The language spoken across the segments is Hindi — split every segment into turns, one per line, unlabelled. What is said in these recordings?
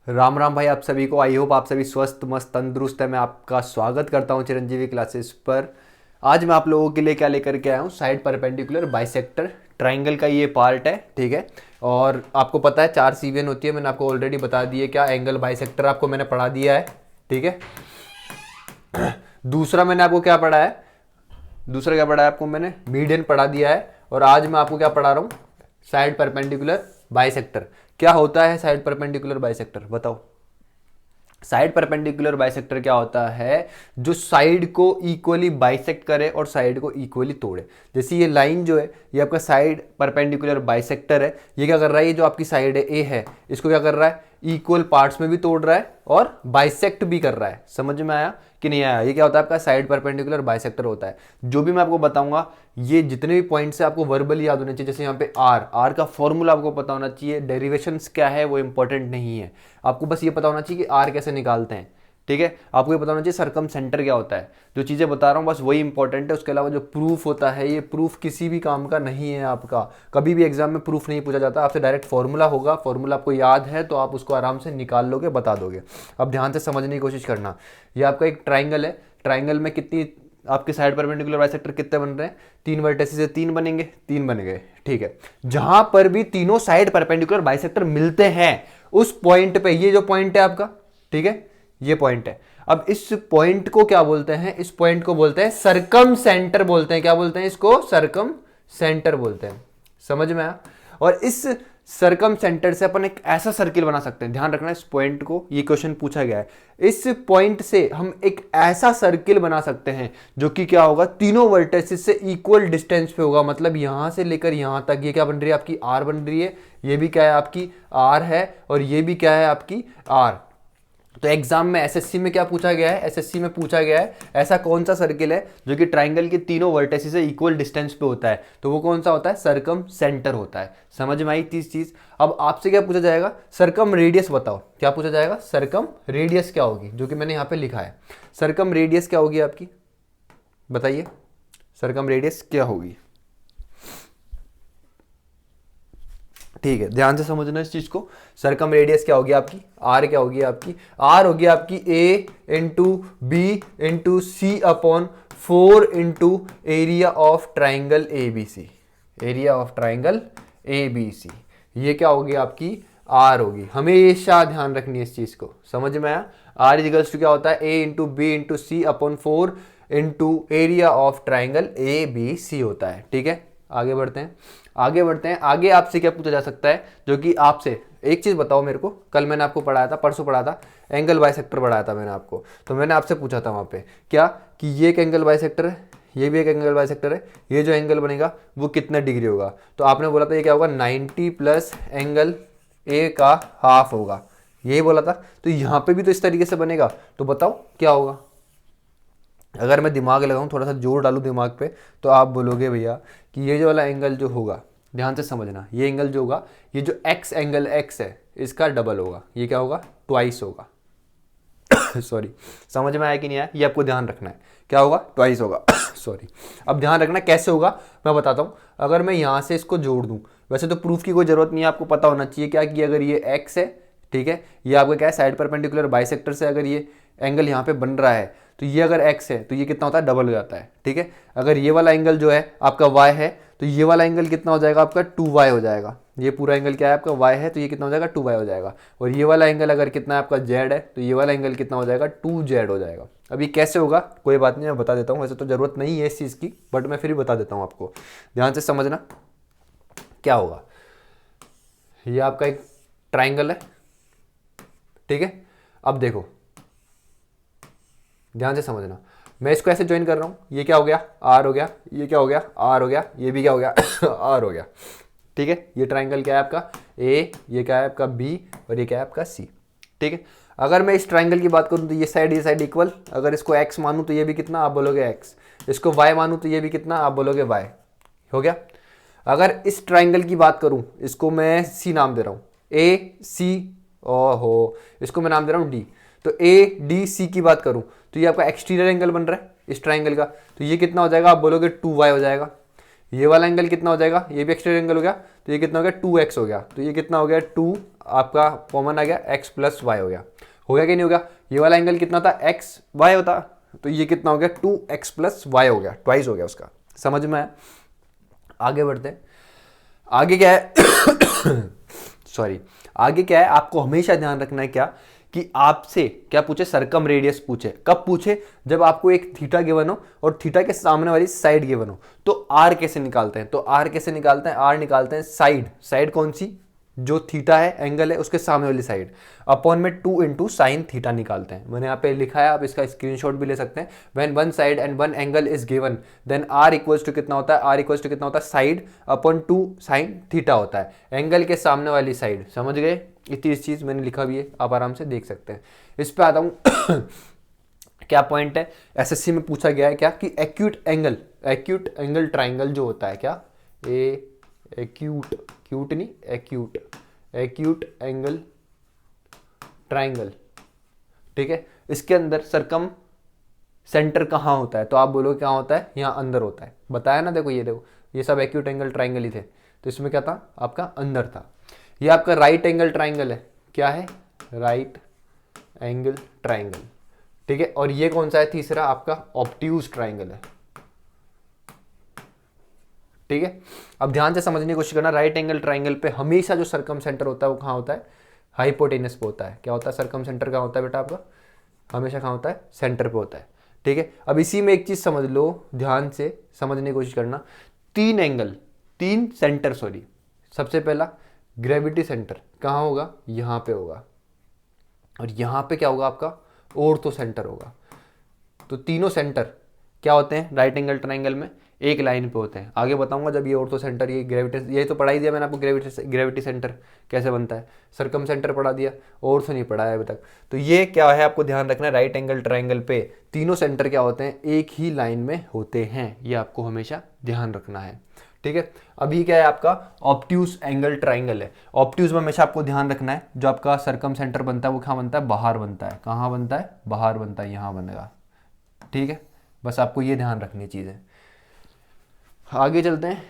राम राम भाई, आप सभी को। आई होप आप सभी स्वस्थ मस्त तंदुरुस्त है। मैं आपका स्वागत करता हूं चिरंजीवी क्लासेस पर। आज मैं आप लोगों के लिए क्या लेकर के आया हूं, साइड परपेंडिकुलर बाइसेक्टर ट्राइंगल का ये पार्ट है, ठीक है। और आपको पता है 4 सीवियन होती है, मैंने आपको ऑलरेडी बता दिया क्या एंगल बाइसेक्टर आपको मैंने पढ़ा दिया है, ठीक है। दूसरा मैंने आपको क्या पढ़ा है, दूसरा क्या पढ़ा है आपको मैंने, मीडियन पढ़ा दिया है। और आज मैं आपको क्या पढ़ा रहा हूँ, साइड परपेंडिकुलर बाइसेक्टर। क्या होता है साइड परपेंडिकुलर बाइसेक्टर, बताओ। साइड परपेंडिकुलर बाइसेक्टर क्या होता है, जो साइड को इक्वली बाइसेक्ट करे और साइड को इक्वली तोड़े। जैसे ये लाइन जो है ये आपका साइड परपेंडिकुलर बाइसेक्टर है। ये क्या कर रहा है, ये जो आपकी साइड है ए है, इसको क्या कर रहा है, इक्वल पार्ट्स में भी तोड़ रहा है और बाइसेक्ट भी कर रहा है। समझ में आया कि नहीं आया? ये क्या होता है आपका साइड परपेंडिकुलर बाइसेक्टर होता है। जो भी मैं आपको बताऊंगा, ये जितने भी पॉइंट्स है आपको वर्बली याद होने चाहिए। जैसे यहाँ पे आर का फॉर्मूला आपको पता होना चाहिए, डेरिवेशंस क्या है वो इंपॉर्टेंट नहीं है, आपको बस ये पता होना चाहिए कि आर कैसे निकालते हैं, ठीक है। आपको ये पता होना चाहिए सरकम सेंटर क्या होता है। जो चीज़ें बता रहा हूँ बस वही इंपॉर्टेंट है। उसके अलावा जो प्रूफ होता है, ये प्रूफ किसी भी काम का नहीं है आपका। कभी भी एग्जाम में प्रूफ नहीं पूछा जाता, आपसे डायरेक्ट फॉर्मूला होगा। फॉर्मूला आपको याद है तो आप उसको आराम से निकाल लोगे, बता दोगे। अब ध्यान से समझने की कोशिश करना। ये आपका एक ट्राइंगल है, ट्राइंगल में कितनी आपके साइड परपेंडिकुलर बाइसेक्टर कितने बन रहे हैं, 3 वर्टेसिस से 3 बनेंगे, 3 बन गए, ठीक है। जहां पर भी तीनों साइड परपेंडिकुलर बाइसेक्टर मिलते हैं उस पॉइंट पे, ये जो पॉइंट है आपका, ठीक है, ये पॉइंट है। अब इस पॉइंट को क्या बोलते हैं, इस पॉइंट को बोलते हैं सरकम सेंटर बोलते हैं। क्या बोलते हैं इसको, सरकम सेंटर बोलते हैं। समझ में आया? और इस सरकम सेंटर से अपन एक ऐसा सर्किल बना सकते हैं, ध्यान रखना इस पॉइंट को, ये क्वेश्चन पूछा गया है। इस पॉइंट से हम एक ऐसा सर्किल बना सकते हैं जो कि क्या होगा, तीनों वर्टेसिस से इक्वल डिस्टेंस पे होगा। मतलब यहां से लेकर यहां तक ये क्या बन रही है आपकी, आर बन रही है। ये भी क्या है आपकी, आर है। और ये भी क्या है आपकी, आर। तो एग्जाम में एसएससी में क्या पूछा गया है, एसएससी में पूछा गया है ऐसा कौन सा सर्किल है जो कि ट्राइंगल के तीनों वर्टेसिस से इक्वल डिस्टेंस पे होता है। तो वो कौन सा होता है, सरकम सेंटर होता है। समझ में आई 30 चीज। अब आपसे क्या पूछा जाएगा, सरकम रेडियस बताओ। क्या पूछा जाएगा, सरकम रेडियस क्या होगी, जो कि मैंने यहाँ पे लिखा है। सरकम रेडियस क्या होगी आपकी, बताइए। सरकम रेडियस क्या होगी, ठीक है, ध्यान से समझना इस चीज को। सरकम रेडियस क्या होगी आपकी, आर क्या होगी आपकी, आर होगी आपकी A into B into C upon 4 into area of triangle A B C. Area of triangle A B C, ये क्या होगी आपकी, आर होगी। हमेशा ध्यान रखनी है इस चीज को। समझ में आया? आर इजिकल्स टू क्या होता है, A into B into C upon 4 into area of triangle A B C होता है, ठीक है। आगे बढ़ते हैं, आगे बढ़ते हैं। आगे आपसे क्या पूछा जा सकता है, जो कि आपसे एक चीज बताओ मेरे को। कल मैंने आपको पढ़ाया था, परसों पढ़ाया था, एंगल बाइसेक्टर पढ़ाया था मैंने आपको। तो मैंने आपसे पूछा था वहां पे क्या, कि ये एक एंगल बाइसेक्टर है, ये भी एक एंगल बाइसेक्टर है, ये जो एंगल बनेगा वो कितना डिग्री होगा। तो आपने बोला था ये क्या होगा, 90 प्लस एंगल ए का हाफ होगा, यही बोला था। तो यहाँ पे भी तो इस तरीके से बनेगा। तो बताओ क्या होगा। अगर मैं दिमाग लगाऊं, थोड़ा सा जोर डालूं दिमाग पे, तो आप बोलोगे भैया कि ये जो वाला एंगल जो होगा, ध्यान से समझना, ये एंगल जो होगा, ये जो एक्स एंगल एक्स है इसका डबल होगा। ये क्या होगा, ट्वाइस होगा। सॉरी, समझ में आया कि नहीं आया, ये आपको ध्यान रखना है। क्या होगा, ट्वाइस होगा। सॉरी। अब ध्यान रखना कैसे होगा, मैं बताता हूँ। अगर मैं यहाँ से इसको जोड़ दूँ, वैसे तो प्रूफ की कोई जरूरत नहीं है, आपको पता होना चाहिए क्या, कि अगर ये एक्स है, ठीक है, ये आपका क्या है, साइड परपेंडिकुलर बाइसेक्टर से अगर ये एंगल यहाँ पे बन रहा है, तो ये अगर x है तो ये कितना होता है, डबल हो जाता है, ठीक है। अगर ये वाला एंगल जो है आपका y है, तो ये वाला एंगल कितना हो जाएगा आपका, 2y हो जाएगा। ये पूरा एंगल क्या है आपका, y है, तो ये कितना हो जाएगा, 2y हो जाएगा। और ये वाला एंगल अगर कितना है आपका z है, तो ये वाला एंगल कितना हो जाएगा, 2z हो जाएगा। अब ये कैसे होगा, कोई बात नहीं, मैं बता देता हूँ। वैसे तो जरूरत नहीं है इस चीज़ की, बट मैं फिर भी बता देता हूँ आपको। ध्यान से समझना क्या होगा। ये आपका एक ट्राइंगल है, ठीक है। अब देखो, ध्यान से समझना, मैं इसको ऐसे ज्वाइन कर रहा हूं। ये क्या हो गया, आर हो गया, ये क्या हो गया, आर हो गया, ये भी क्या हो गया, आर हो गया, ठीक है। ये ट्राइंगल क्या है आपका ए, ये क्या है आपका बी, और ये क्या है आपका सी, ठीक है। अगर मैं इस ट्राइंगल की बात करूं तो ये साइड इक्वल। अगर इसको एक्स मानूं तो ये भी कितना, आप बोलोगे एक्स। इसको वाई मानूं तो ये भी कितना, आप बोलोगे वाई। हो गया। अगर इस ट्राइंगल की बात करूं, इसको मैं सी नाम दे रहा हूं, ए सी, ओहो, इसको मैं नाम दे रहा हूं डी। तो ए डी सी की बात करूं तो ये आपका एक्सटीरियर एंगल बन रहा है इस ट्राइंगल का, तो ये कितना हो जाएगा, आप बोलोगे 2y हो जाएगा। ये वाला एंगल कितना हो जाएगा, ये भी एक्सटीरियर एंगल हो गया, तो ये कितना हो गया 2x हो गया, तो ये कितना हो गया 2 आपका कॉमन आ गया x प्लस वाई हो गया कि नहीं हो गया। ये वाला एंगल कितना था x y होता, तो ये कितना हो गया 2x प्लस वाई हो गया, ट्वाइस हो गया उसका। समझ में आया? आगे बढ़ते हैं। आगे क्या है सॉरी, आगे क्या है, आपको हमेशा ध्यान रखना है क्या कि आपसे क्या पूछे, सरकम रेडियस पूछे। कब पूछे, जब आपको एक थीटा गिवन हो और थीटा के सामने वाली साइड गिवन हो। तो आर कैसे निकालते हैं, तो आर कैसे निकालते हैं, आर निकालते हैं साइड कौन सी, जो थीटा है एंगल है उसके सामने वाली साइड, अपॉन में 2 इंटू साइन थीटा निकालते हैं। मैंने यहाँ पे लिखा है, आप इसका स्क्रीनशॉट भी ले सकते हैं। When one side and one angle is given then R equals to कितना होता है, आर इक्वल्स टू कितना होता है साइड अपॉन 2 साइन थीटा होता है, एंगल के सामने वाली साइड। समझ गए? इतनी चीज मैंने लिखा भी है, आप आराम से देख सकते हैं। इस पे आता हूँ क्या पॉइंट है, एसएससी में पूछा गया है क्या कि एक्यूट एंगल ट्राइंगल जो होता है क्या, एक्यूट एंगल ट्राइंगल, ठीक है, इसके अंदर सरकम सेंटर कहाँ होता है, तो आप बोलोगे क्या होता है, यहाँ अंदर होता है। बताया ना, देखो ये सब एक्यूट एंगल ट्राइंगल ही थे, तो इसमें क्या था, आपका अंदर था। ये आपका राइट एंगल ट्राइंगल है, क्या है, राइट एंगल ट्राइंगल, ठीक है। और ये कौन सा है, तीसरा आपका ऑब्ट्यूज ट्राइंगल है, ठीक है। अब ध्यान से समझने की कोशिश करना, राइट एंगल ट्राइंगल पे हमेशा जो सरकम सेंटर होता है वो कहाँ होता है, हाइपोटेनस पे होता है। क्या होता है, सरकम सेंटर कहाँ होता है बेटा आपका, हमेशा कहाँ होता है, सेंटर पे होता है, ठीक है। अब इसी में एक चीज समझ लो, ध्यान से समझने की कोशिश करना, तीन सेंटर सॉरी, सबसे पहला ग्रेविटी सेंटर कहाँ होगा, यहाँ पे होगा, और यहाँ पे क्या होगा आपका, ऑर्थो सेंटर होगा। तो तीनों सेंटर क्या होते हैं राइट एंगल ट्राइंगल में, एक लाइन पे होते हैं। आगे बताऊंगा जब ये ऑर्थो सेंटर, ये ग्रेविटी, ये तो पढ़ा ही दिया मैंने आपको, ग्रेविटी सेंटर कैसे बनता है, सरकम सेंटर पढ़ा दिया, ऑर्थो नहीं पढ़ा है अभी तक। तो ये क्या है, आपको ध्यान रखना है, राइट एंगल ट्राइंगल पे तीनों सेंटर क्या होते हैं, एक ही लाइन में होते हैं, ये आपको हमेशा ध्यान रखना है, ठीक है। अभी क्या है आपका ऑब्ट्यूज एंगल ट्राइंगल है। ऑब्ट्यूज में हमेशा आपको ध्यान रखना है, जो आपका सरकम सेंटर बनता है वो कहाँ बनता है, बाहर बनता है। कहाँ बनता है, बाहर बनता है, यहाँ बनेगा, ठीक है। बस आपको ये ध्यान रखनी चीज़ें। आगे चलते हैं,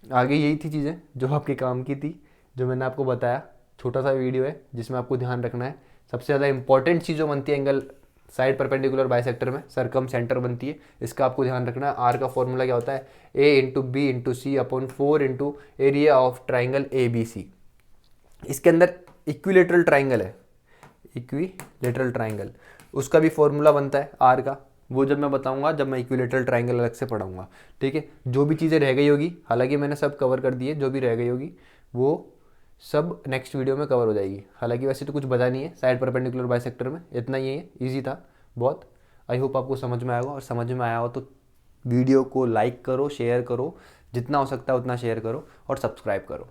आगे यही थी चीज़ें जो आपके काम की थी, जो मैंने आपको बताया। छोटा सा वीडियो है जिसमें आपको ध्यान रखना है, सबसे ज़्यादा इंपॉर्टेंट चीज़ जो बनती है एंगल साइड परपेंडिकुलर बाइसेक्टर में, सरकम सेंटर बनती है, इसका आपको ध्यान रखना है। आर का फॉर्मूला क्या होता है, A into B into C upon 4 into area of triangle A B C. इसके अंदर इक्विलेटरल ट्राइंगल है, इक्विलेटरल ट्राइंगल, उसका भी फॉर्मूला बनता है आर का, वो जब मैं बताऊंगा, जब मैं इक्विलेटरल ट्राइंगल अलग से पढ़ाऊंगा, ठीक है। जो भी चीज़ें रह गई होगी, हालांकि मैंने सब कवर कर दिए, जो भी रह गई होगी वो सब नेक्स्ट वीडियो में कवर हो जाएगी। हालांकि वैसे तो कुछ बचा नहीं है साइड परपेंडिकुलर बाइसेक्टर में, इतना ही है, ईजी था बहुत। आई होप आपको समझ में आएगा, और समझ में आया हो तो वीडियो को लाइक करो, शेयर करो, जितना हो सकता है उतना शेयर करो और सब्सक्राइब करो।